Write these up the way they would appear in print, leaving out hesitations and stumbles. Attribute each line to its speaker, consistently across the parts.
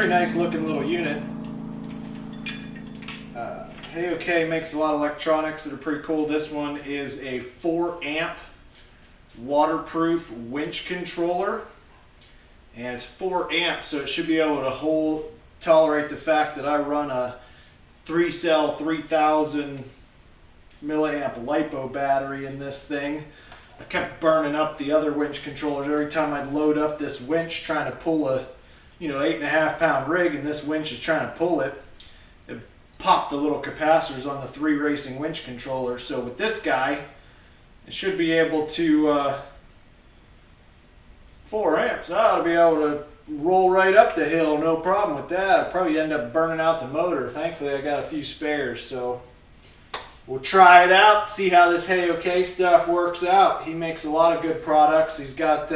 Speaker 1: very nice looking little unit. HeyOK makes a lot of electronics that are pretty cool. This one is a 4 amp waterproof winch controller, and it's 4 amps, so it should be able to tolerate the fact that I run a 3-cell 3000 milliamp LiPo battery in this thing. I kept burning up the other winch controllers every time I'd load up this winch trying to pull a 8.5 pound rig, and this winch is trying to pull it. It popped the little capacitors on the 3 racing winch controllers. So with this guy, it should be able to 4 amps. I ought to be able to roll right up the hill, no problem with that. I'd probably end up burning out the motor. Thankfully I got a few spares, so we'll try it out, see how this HeyOK stuff works out. He makes a lot of good products. He's got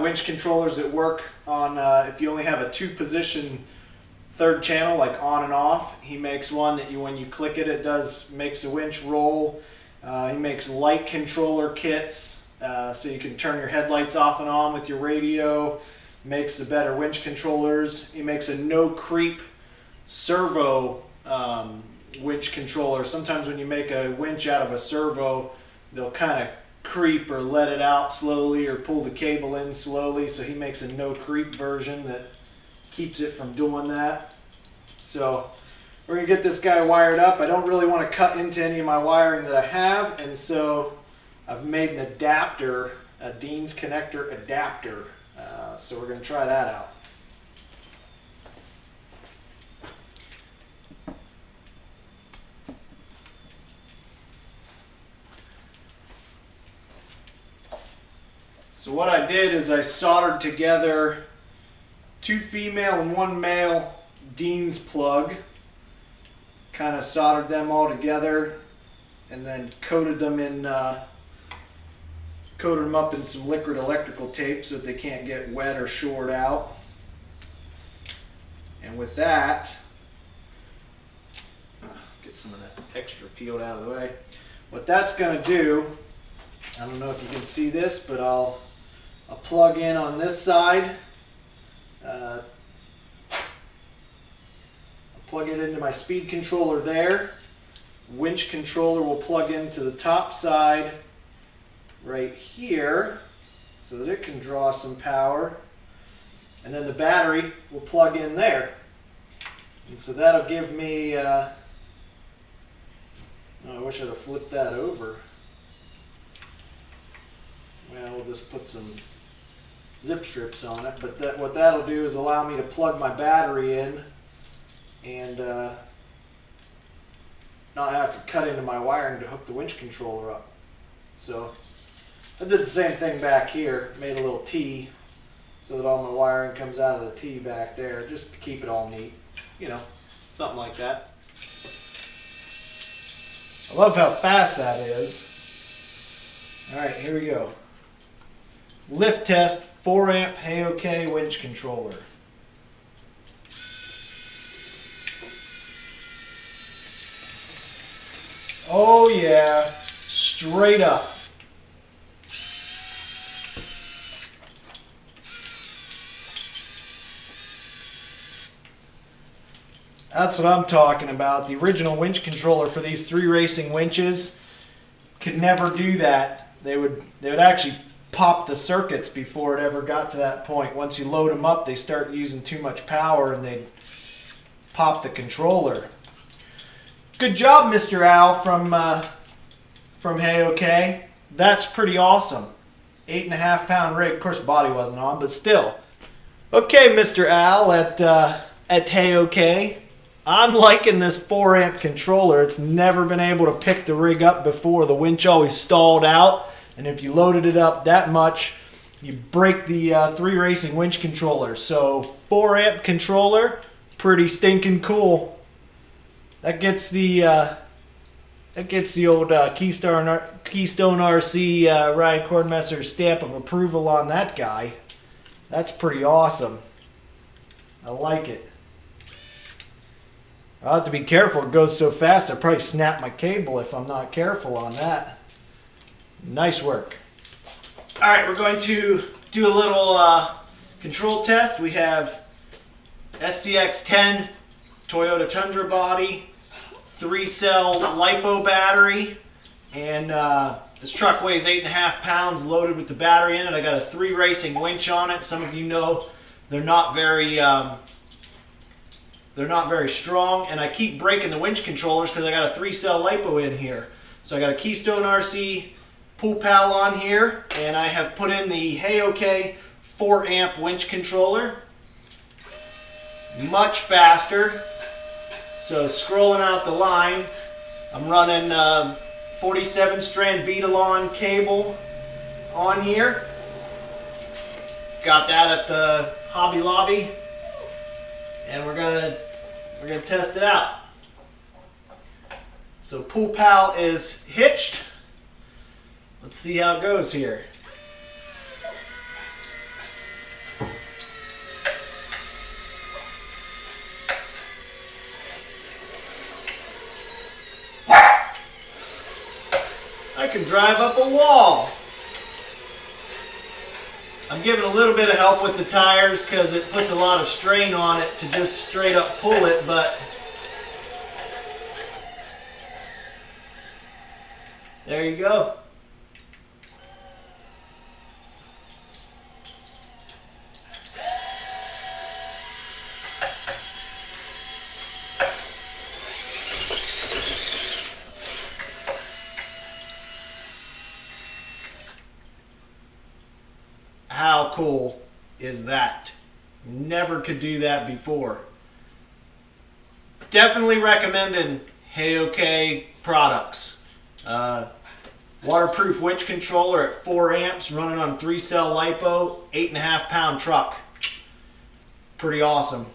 Speaker 1: winch controllers that work on if you only have a 2-position 3rd channel, like on and off. He makes one that when you click it, it makes the winch roll. He makes light controller kits, so you can turn your headlights off and on with your radio. Makes the better winch controllers. He makes a no creep servo winch controller. Sometimes when you make a winch out of a servo, they'll kind of creep or let it out slowly or pull the cable in slowly. So he makes a no creep version that keeps it from doing that. So we're going to get this guy wired up. I don't really want to cut into any of my wiring that I have, and so I've made an adapter, a Dean's connector adapter. So we're going to try that out. So what I did is I soldered together 2 female and 1 male Dean's plug, kind of soldered them all together, and then coated them up in some liquid electrical tape so that they can't get wet or short out. And with that, get some of that extra peeled out of the way. What that's going to do, I don't know if you can see this, but I'll plug in on this side. I'll plug it into my speed controller there. Winch controller will plug into the top side right here so that it can draw some power. And then the battery will plug in there. And so that'll give me, I wish I'd have flipped that over. Well, we'll just put some zip strips on it, but what that'll do is allow me to plug my battery in and not have to cut into my wiring to hook the winch controller up. So I did the same thing back here, made a little T so that all my wiring comes out of the T back there, just to keep it all neat, something like that. I love how fast that is. Alright, here we go. Lift test, 4 amp HeyOK winch controller. Oh yeah, straight up. That's what I'm talking about. The original winch controller for these 3 racing winches could never do that. They would actually pop the circuits before it ever got to that point. Once you load them up, they start using too much power and they'd pop the controller. Good job, Mr. Al from HeyOK. That's pretty awesome. 8.5 pound rig. Of course, body wasn't on, but still. Okay, Mr. Al at HeyOK. I'm liking this 4 amp controller. It's never been able to pick the rig up before. The winch always stalled out. And if you loaded it up that much, you break the 3 racing winch controller. So 4 amp controller, pretty stinking cool. That gets the old Keystone RC Ryan Kornmesser's stamp of approval on that guy. That's pretty awesome. I like it. I'll have to be careful. It goes so fast I'll probably snap my cable if I'm not careful on that. Nice work. Alright, we're going to do a little control test. We have SCX10 Toyota Tundra body, 3-cell LiPo battery, and this truck weighs 8.5 pounds loaded with the battery in it. I got a 3 racing winch on it. Some of you know they're not very strong, and I keep breaking the winch controllers because I got a 3-cell LiPo in here. So I got a Keystone RC Pool Pal on here, and I have put in the HeyOK 4-amp winch controller. Much faster. So scrolling out the line, I'm running 47-strand Vitalon cable on here. Got that at the Hobby Lobby, and we're gonna test it out. So Pool Pal is hitched. Let's see how it goes here. I can drive up a wall. I'm giving a little bit of help with the tires because it puts a lot of strain on it to just straight up pull it, but there you go. How cool is that? Never could do that before. Definitely recommending HeyOK products. Waterproof winch controller at 4 amps, running on 3-cell LiPo, 8.5 pound truck. Pretty awesome.